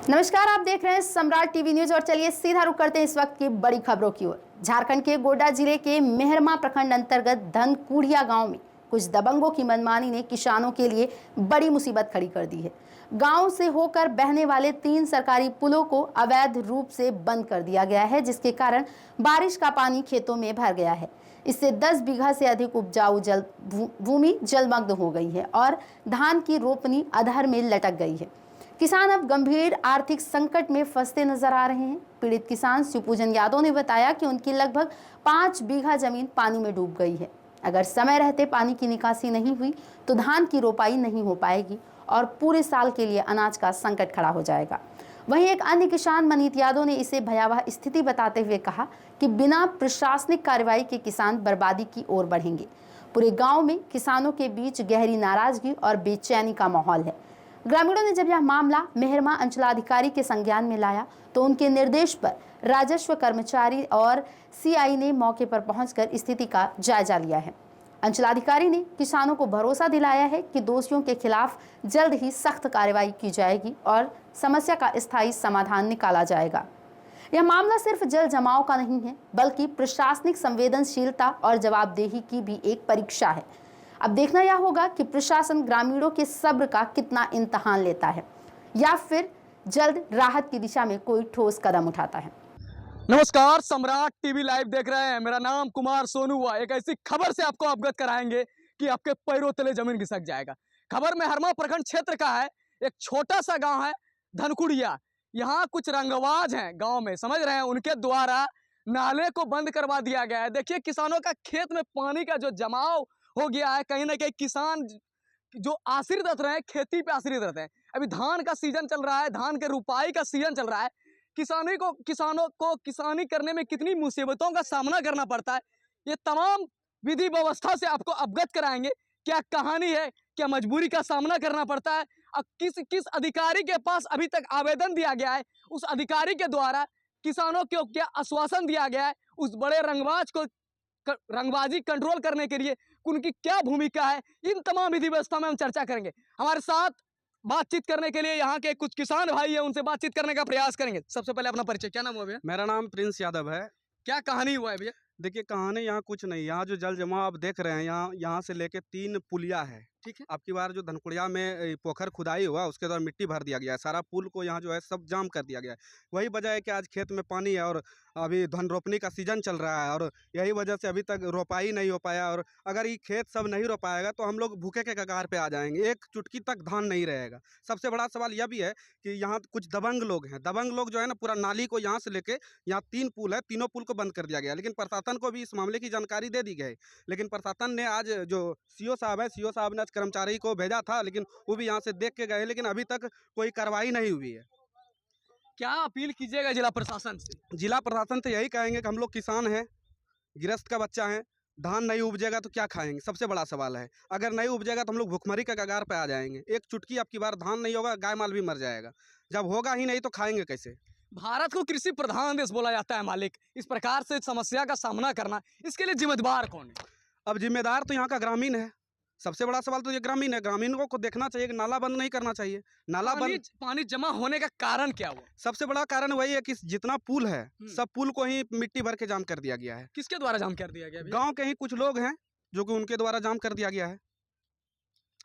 नमस्कार, आप देख रहे हैं सम्राट टीवी न्यूज और चलिए सीधा रुख करते हैं इस वक्त की बड़ी खबरों की ओर। झारखंड के गोड्डा जिले के मेहरमा प्रखंड अंतर्गत धनकुड़िया गांव में कुछ दबंगों की मनमानी ने किसानों के लिए बड़ी मुसीबत खड़ी कर दी है। गांव से होकर बहने वाले 3 सरकारी पुलों को अवैध रूप से बंद कर दिया गया है, जिसके कारण बारिश का पानी खेतों में भर गया है। इससे 10 बीघा से अधिक उपजाऊ भूमि जलमग्न हो गई है और धान की रोपनी अधर में लटक गई है। किसान अब गंभीर आर्थिक संकट में फंसते नजर आ रहे हैं। पीड़ित किसान शिवपूजन यादव ने बताया कि उनकी लगभग 5 बीघा जमीन पानी में डूब गई है। अगर समय रहते पानी की निकासी नहीं हुई तो धान की रोपाई नहीं हो पाएगी और पूरे साल के लिए अनाज का संकट खड़ा हो जाएगा। वहीं एक अन्य किसान मनीत यादव ने इसे भयावह स्थिति बताते हुए कहा कि बिना प्रशासनिक कार्रवाई के किसान बर्बादी की ओर बढ़ेंगे। पूरे गांव में किसानों के बीच गहरी नाराजगी और बेचैनी का माहौल है। ग्रामीणों ने जब यह मामला मेहरमा अंचलाधिकारी के संज्ञान में लाया तो उनके निर्देश पर राजस्व कर्मचारी और सीआई ने मौके पर पहुंचकर स्थिति का जायजा लिया है। अंचलाधिकारी ने किसानों को भरोसा दिलाया है कि दोषियों के खिलाफ जल्द ही सख्त कार्रवाई की जाएगी और समस्या का स्थायी समाधान निकाला जाएगा। यह मामला सिर्फ जल जमाव का नहीं है, बल्कि प्रशासनिक संवेदनशीलता और जवाबदेही की भी एक परीक्षा है। अब देखना यह होगा कि प्रशासन ग्रामीणों के सब्र का कितना इम्तहान लेता है या फिर जल्द राहत की दिशा में कोई ठोस कदम उठाता है। नमस्कार, सम्राट टीवी लाइव देख रहे हैं। मेरा नाम कुमार सोनू हुआ। एक ऐसी खबर से आपको अवगत कराएंगे कि आपके पैरों तले जमीन खिसक जाएगा। खबर मेहरमा प्रखंड क्षेत्र का है। एक छोटा सा गांव है धनकुड़िया। यहाँ कुछ रंगबाज हैं गांव में, समझ रहे हैं, उनके द्वारा नाले को बंद करवा दिया गया है। देखिए, किसानों का खेत में पानी का जो जमाव हो गया है, कहीं ना कहीं किसान जो आश्रित रह हैं, खेती पे आश्रित रहते हैं। अभी धान का सीजन चल रहा है, धान के रुपाई का सीजन चल रहा है। किसानों को किसानी करने में कितनी मुसीबतों का सामना करना पड़ता है, ये तमाम विधि व्यवस्था से आपको अवगत कराएंगे। क्या कहानी है, क्या मजबूरी का सामना करना पड़ता है और किस किस अधिकारी के पास अभी तक आवेदन दिया गया है, उस अधिकारी के द्वारा किसानों को क्या आश्वासन दिया गया है, उस बड़े रंगबाज को रंगबाजी कंट्रोल करने के लिए उनकी क्या भूमिका है, इन तमाम विधि व्यवस्था में हम चर्चा करेंगे। हमारे साथ बातचीत करने के लिए यहाँ के कुछ किसान भाई है, उनसे बातचीत करने का प्रयास करेंगे। सबसे पहले अपना परिचय, क्या नाम हुआ भैया? मेरा नाम प्रिंस यादव है। क्या कहानी हुआ है भैया? देखिए, कहानी यहाँ कुछ नहीं, यहाँ जो जल जमाव आप देख रहे हैं, यहाँ से लेके 3 पुलिया है। ठीक है। आपकी बार जो धनकुड़िया में पोखर खुदाई हुआ, उसके द्वारा मिट्टी भर दिया गया है। सारा पुल को यहाँ जो है सब जाम कर दिया गया है। वही वजह है कि आज खेत में पानी है और अभी धान रोपनी का सीजन चल रहा है और यही वजह से अभी तक रोपाई नहीं हो पाया। और अगर ये खेत सब नहीं रोपाएगा तो हम लोग भूखे के कगार पे आ जाएंगे, एक चुटकी तक धान नहीं रहेगा। सबसे बड़ा सवाल यह भी है कि यहाँ कुछ दबंग लोग हैं। दबंग लोग जो है ना, पूरा नाली को यहाँ से लेके यहाँ 3 पुल है, तीनों पुल को बंद कर दिया गया। लेकिन प्रशासन को भी इस मामले की जानकारी दे दी गई, लेकिन प्रशासन ने आज जो सीओ साहब है, सीओ साहब ने आज कर्मचारी को भेजा था, लेकिन वो भी यहाँ से देख के गए, लेकिन अभी तक कोई कार्रवाई नहीं हुई है। क्या अपील कीजिएगा जिला प्रशासन से? जिला प्रशासन से यही कहेंगे कि हम लोग किसान हैं, गृहस्थ का बच्चा है, धान नहीं उपजेगा तो क्या खाएंगे, सबसे बड़ा सवाल है। अगर नहीं उपजेगा तो हम लोग भुखमरी के कगार पे आ जाएंगे। एक चुटकी आपकी बार धान नहीं होगा, गाय माल भी मर जाएगा। जब होगा ही नहीं तो खाएंगे कैसे? भारत को कृषि प्रधान देश बोला जाता है मालिक, इस प्रकार से समस्या का सामना करना, इसके लिए जिम्मेदार कौन है? अब जिम्मेदार तो यहाँ का ग्रामीण है। सबसे बड़ा सवाल तो ये ग्रामीण है। ग्रामीणों को देखना चाहिए कि नाला बंद नहीं करना चाहिए। नाला बंद, पानी जमा होने का कारण क्या हुआ? सबसे बड़ा कारण वही है कि जितना पुल है, सब पुल को ही मिट्टी भर के जाम कर दिया गया है। किसके द्वारा जाम कर दिया गया? गांव के ही कुछ लोग हैं जो कि उनके द्वारा जाम कर दिया गया है।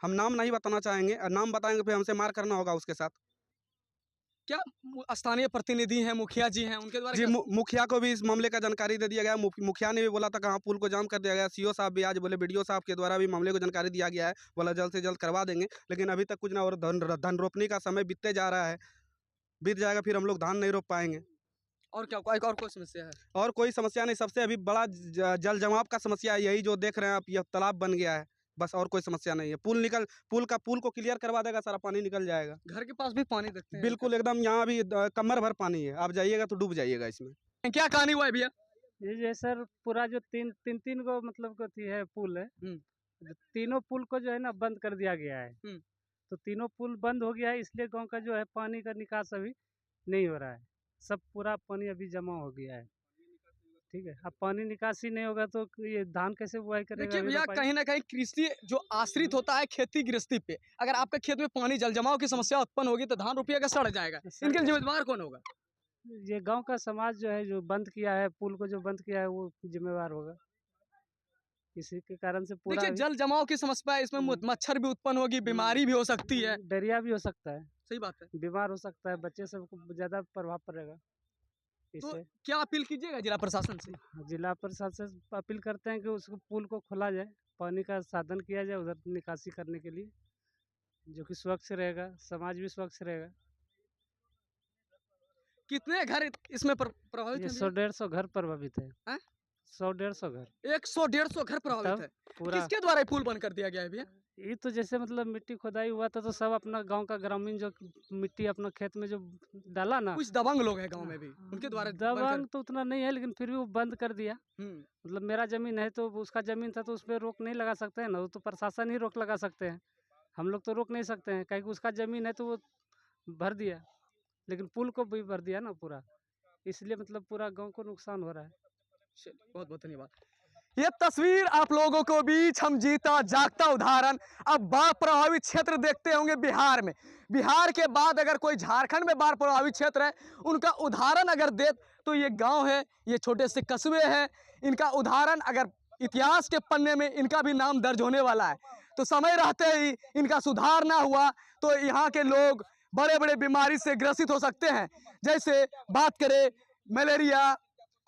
हम नाम नहीं बताना चाहेंगे, और नाम बताएंगे फिर हमसे मार करना होगा उसके साथ। क्या स्थानीय प्रतिनिधि हैं, मुखिया जी हैं, उनके द्वारा? जी, मुखिया को भी इस मामले का जानकारी दे दिया गया। मुखिया ने भी बोला था कि हाँ, पुल को जाम कर दिया गया। सीओ साहब भी आज बोले, बीडीओ साहब के द्वारा भी मामले को जानकारी दिया गया है, बोला जल्द से जल्द करवा देंगे। लेकिन अभी तक कुछ ना। और धन रोपनी का समय बीतते जा रहा है, बीत जाएगा फिर हम लोग धान नहीं रोप पाएंगे। और क्या, और कोई समस्या है? और कोई समस्या नहीं। सबसे अभी बड़ा जल जमाव का समस्या यही जो देख रहे हैं आप, यह तालाब बन गया है, बस। और कोई समस्या नहीं है। पुल को क्लियर करवा देगा, सारा पानी निकल जाएगा। घर के पास भी पानी देखते हैं? बिल्कुल, एकदम यहाँ भी कमर भर पानी है। आप जाइएगा तो डूब जाइएगा इसमें। क्या कहानी हुआ है भैया? ये सर पूरा जो तीन को मतलब कथी है पुल है, जो तीनों पुल को जो है ना बंद कर दिया गया है। तो तीनों पुल बंद हो गया है, इसलिए गांव का जो है पानी का निकास अभी नहीं हो रहा है। सब पूरा पानी अभी जमा हो गया है। ठीक है। अब पानी निकासी नहीं होगा तो ये धान कैसे बुआई करेगा? देखिए अभी भैया, रोपाई- कहीं ना कहीं कृषि जो आश्रित होता है खेती गृहस्थी पे, अगर आपके खेत में पानी जल जमाव की समस्या उत्पन्न होगी तो धान रुपया का सड़ जाएगा। सड़ इनके जाएगा। जिम्मेदार कौन होगा? ये गांव का समाज जो है, जो बंद किया है पुल को, जो बंद किया है वो जिम्मेवार होगा। इसी के कारण से पूरा देखिए जल जमाव की समस्या है, इसमें मच्छर भी उत्पन्न होगी, बीमारी भी हो सकती है। डायरिया भी हो सकता है, सही बात है। बीमार हो सकता है, बच्चे सबको ज्यादा प्रभाव पड़ेगा तो इससे। क्या अपील कीजिएगा जिला प्रशासन से? जिला प्रशासन से अपील करते हैं कि उसको पुल को खोला जाए, पानी का साधन किया जाए उधर निकासी करने के लिए, जो कि स्वच्छ रहेगा, समाज भी स्वच्छ रहेगा। कितने घर इसमें प्रभावित ये हैं 100-150 घर प्रभावित है। हैं? 100-150 घर। भैया? 100-150 घर प्रभावित तब है। पूरा किसके द्वारा ये पुल बंद कर दिया गया है भैया? ये तो जैसे मतलब मिट्टी खुदाई हुआ था तो सब अपना गांव का ग्रामीण जो मिट्टी अपना खेत में जो डाला ना, कुछ दबंग लोग हैं गांव में भी, उनके द्वारा बंद कर- दबंग तो उतना नहीं है, लेकिन फिर भी वो बंद कर दिया। हम्म, मतलब मेरा जमीन है तो उसका जमीन था तो उस पर रोक नहीं लगा सकते हैं ना, वो तो प्रशासन ही रोक लगा सकते हैं, हम लोग तो रोक नहीं सकते हैं, क्योंकि उसका जमीन है तो वो भर दिया, लेकिन पुल को भी भर दिया ना पूरा, इसलिए मतलब पूरा गांव को नुकसान हो रहा है। चलिए, बहुत बहुत धन्यवाद। ये तस्वीर आप लोगों को बीच हम जीता जागता उदाहरण अब बाढ़ प्रभावित क्षेत्र देखते होंगे बिहार में। बिहार के बाद अगर कोई झारखंड में बाढ़ प्रभावित क्षेत्र है, उनका उदाहरण अगर दे तो ये गांव है, ये छोटे से कस्बे हैं, इनका उदाहरण अगर इतिहास के पन्ने में इनका भी नाम दर्ज होने वाला है। तो समय रहते ही इनका सुधार ना हुआ तो यहाँ के लोग बड़े बड़े बीमारी से ग्रसित हो सकते हैं। जैसे बात करें मलेरिया,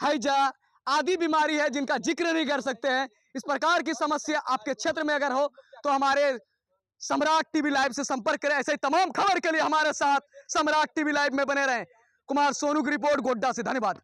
हैजा आदि बीमारी है जिनका जिक्र नहीं कर सकते हैं। इस प्रकार की समस्या आपके क्षेत्र में अगर हो तो हमारे सम्राट टीवी लाइव से संपर्क करें। ऐसे ही तमाम खबर के लिए हमारे साथ सम्राट टीवी लाइव में बने रहें। कुमार सोनू की रिपोर्ट, गोड्डा से। धन्यवाद।